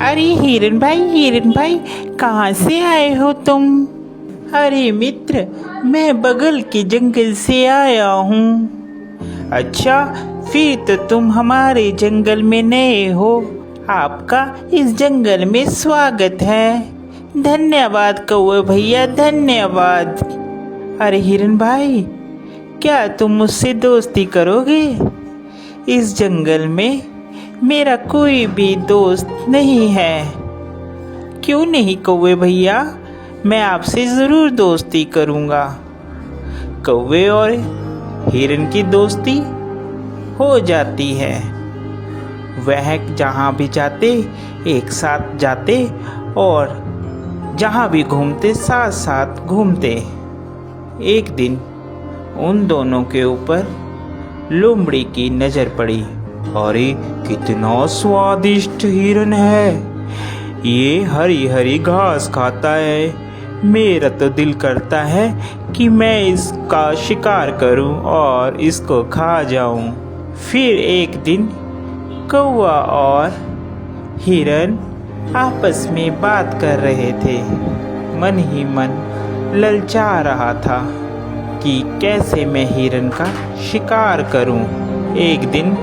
अरे हिरन भाई, कहाँ से आए हो तुम? अरे मित्र, मैं बगल के जंगल से आया हूँ। अच्छा, फिर तो तुम हमारे जंगल में नए हो। आपका इस जंगल में स्वागत है। धन्यवाद कौवे भैया, धन्यवाद। अरे हिरन भाई, क्या तुम मुझसे दोस्ती करोगे? इस जंगल में मेरा कोई भी दोस्त नहीं है। क्यों नहीं कौवे भैया, मैं आपसे ज़रूर दोस्ती करूँगा। कौवे और हिरन की दोस्ती हो जाती है। वह जहाँ भी जाते एक साथ जाते और जहाँ भी घूमते साथ साथ घूमते। एक दिन उन दोनों के ऊपर लोमड़ी की नज़र पड़ी। अरे कितना स्वादिष्ट हिरन है, ये हरी हरी घास खाता है। मेरा तो दिल करता है कि मैं इसका शिकार करूं और इसको खा जाऊं। फिर एक दिन कौवा और हिरन आपस में बात कर रहे थे। मन ही मन ललचा रहा था कि कैसे मैं हिरन का शिकार करूं। एक दिन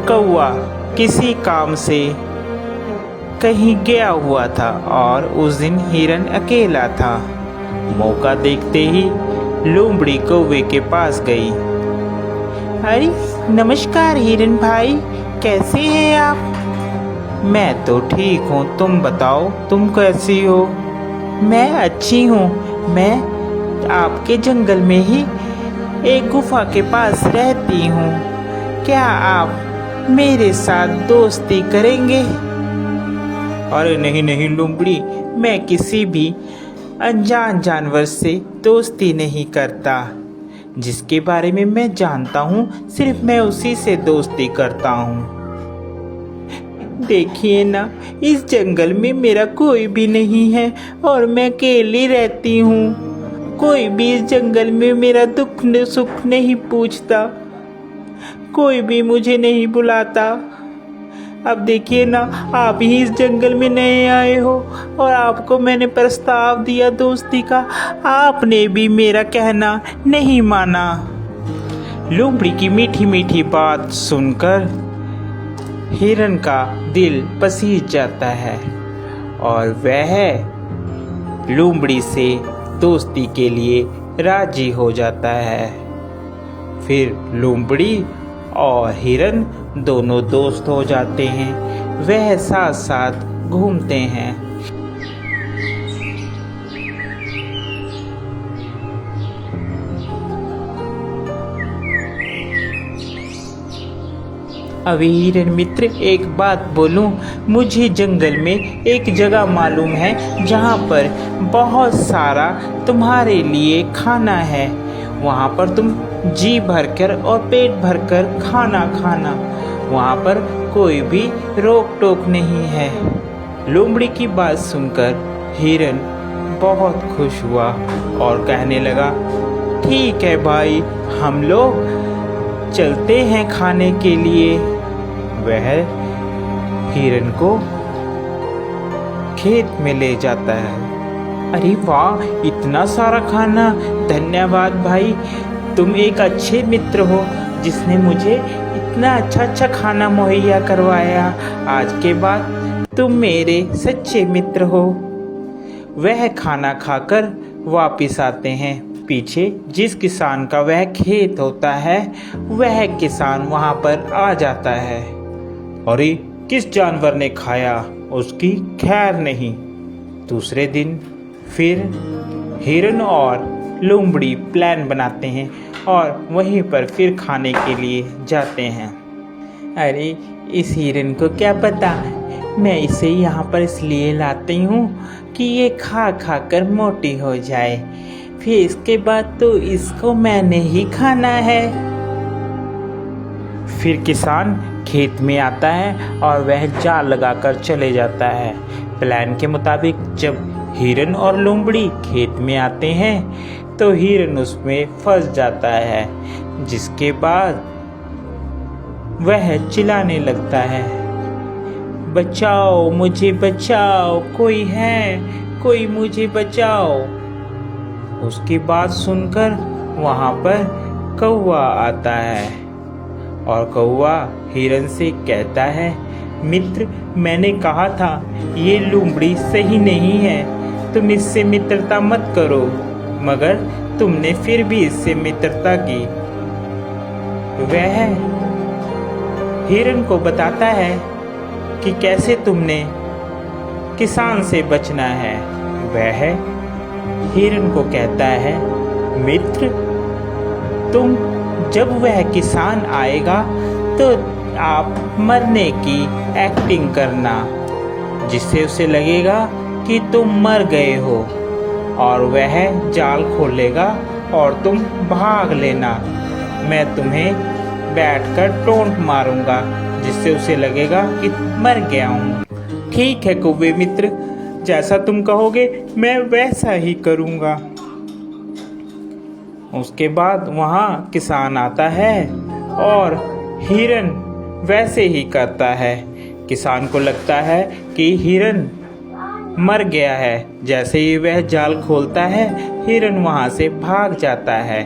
कौवा किसी काम से कहीं गया हुआ था और उस दिन हिरन अकेला था। मौका देखते ही लोमड़ी कौवे के पास गई। अरे नमस्कार हिरन भाई, कैसे हैं आप? मैं तो ठीक हूँ, तुम बताओ तुम कैसी हो? मैं अच्छी हूँ। मैं आपके जंगल में ही एक गुफा के पास रहती हूँ। क्या आप मेरे साथ दोस्ती करेंगे? अरे नहीं नहीं लोमड़ी, मैं किसी भी अनजान जानवर से दोस्ती नहीं करता। जिसके बारे में मैं जानता हूँ सिर्फ मैं उसी से दोस्ती करता हूँ। देखिए ना, इस जंगल में मेरा कोई भी नहीं है और मैं अकेली रहती हूँ। कोई भी इस जंगल में मेरा दुख सुख नहीं पूछता, कोई भी मुझे नहीं बुलाता। अब देखिए ना, आप ही इस जंगल में नए आए हो और आपको मैंने प्रस्ताव दिया दोस्ती का, आपने भी मेरा कहना नहीं माना। लोमड़ी की मीठी मीठी बात सुनकर हिरन का दिल पसीज जाता है और वह लोमड़ी से दोस्ती के लिए राजी हो जाता है। फिर लोमड़ी और हिरन दोनों दोस्त हो जाते हैं। वह साथ साथ घूमते हैं। अभी हिरन मित्र, एक बात बोलूं, मुझे जंगल में एक जगह मालूम है जहाँ पर बहुत सारा तुम्हारे लिए खाना है। वहाँ पर तुम जी भरकर और पेट भरकर खाना खाना, वहाँ पर कोई भी रोक टोक नहीं है। लोमड़ी की बात सुनकर हिरन बहुत खुश हुआ और कहने लगा, ठीक है भाई, हम लोग चलते हैं खाने के लिए। वह हिरन को खेत में ले जाता है। अरे वाह, इतना सारा खाना! धन्यवाद भाई, तुम एक अच्छे मित्र हो जिसने मुझे इतना अच्छा खाना मुहैया करवाया। आज के बाद तुम मेरे सच्चे मित्र हो। वह खाना खाकर वापिस आते हैं। पीछे जिस किसान का वह खेत होता है, वह किसान वहाँ पर आ जाता है। अरे किस जानवर ने खाया, उसकी खैर नहीं। दूसरे दिन फिर हिरन और लोमड़ी प्लान बनाते हैं और वहीं पर फिर खाने के लिए जाते हैं। अरे इस हिरन को क्या पता, मैं इसे यहाँ पर इसलिए लाती हूँ कि ये खा खा कर मोटी हो जाए, फिर इसके बाद तो इसको मैंने ही खाना है। फिर किसान खेत में आता है और वह जाल लगाकर चले जाता है। प्लान के मुताबिक जब हिरन और लोमड़ी खेत में आते हैं तो हिरन उसमें फंस जाता है, जिसके बाद वह चिल्लाने लगता है, बचाओ, मुझे बचाओ, कोई है, कोई मुझे बचाओ। उसकी बात सुनकर वहाँ पर कौवा आता है और कौवा हिरन से कहता है, मित्र, मैंने कहा था ये लोमड़ी सही नहीं है, तुम इससे मित्रता मत करो, मगर तुमने फिर भी इससे मित्रता की। वह हिरन को बताता है कि कैसे तुमने किसान से बचना है। वह हिरन को कहता है, मित्र, तुम जब वह किसान आएगा तो आप मरने की एक्टिंग करना, जिससे उसे लगेगा कि तुम मर गए हो, और वह जाल खोलेगा और तुम भाग लेना। मैं तुम्हें बैठकर टोंट मारूंगा, जिससे उसे लगेगा कि मर गया हूँ। ठीक है कौवे मित्र, जैसा तुम कहोगे मैं वैसा ही करूँगा। उसके बाद वहाँ किसान आता है और हिरन वैसे ही करता है। किसान को लगता है कि हिरन मर गया है। जैसे ही वह जाल खोलता है, हिरन वहाँ से भाग जाता है।